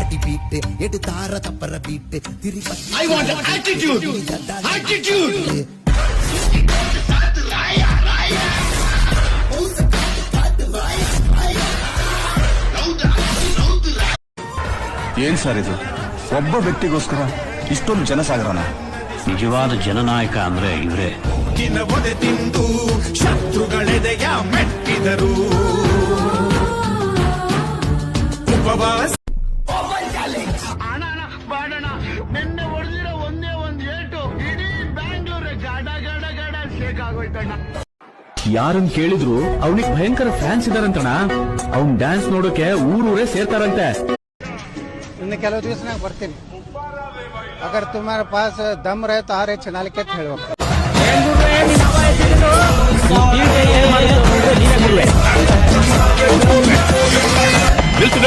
அடி beat எடுத்தார தப்பற beat திருப்பி I want attitude. Attitude. ಏನ್ ಸರ್ ಇದು? ಒಬ್ಬ ವ್ಯಕ್ತಿಗೋಸ್ಕರ ಇಷ್ಟೊಂದು ಜನಸಾಗರನ? ನಿಜವಾದ ಜನನಾಯಕ ಅಂದ್ರೆ ಇವರೇ. ಒದೆ ತಿಂದು ಶತ್ರುಗಳೆದೆಯ ಮೆಟ್ಟಿದರು. ಉಪವಾಸ ನಿನ್ನೆ ಹೊಡೆದಿರೋ ಒಂದೇ ಒಂದು ಏಟು ಇಡೀ ಬ್ಯಾಂಗ್ಳೂರ್ ಗಡ ಗಡ ಗಡ ಶೇಕ್ ಆಗೋಯ್ತಣ್ಣ. ಯಾರನ್ ಕೇಳಿದ್ರು ಅವನಿಗೆ ಭಯಂಕರ ಫ್ಯಾನ್ಸ್ ಇದಾರಂತಣ್ಣ. ಅವ್ನ್ ಡ್ಯಾನ್ಸ್ ನೋಡೋಕೆ ಊರೂರೇ ಸೇರ್ತಾರಂತೆ. ಇನ್ನು ಕೆಲವು ದಿವಸ ನಾಗ ಬರ್ತೀನಿ. ಅಗರ್ ತುಮಾರ ಪಾಸ್ ದಮ್ ರहे तो आ रहे चनाल के ಹೇಳ್ಬೇಕು. ನಿಲ್ಸು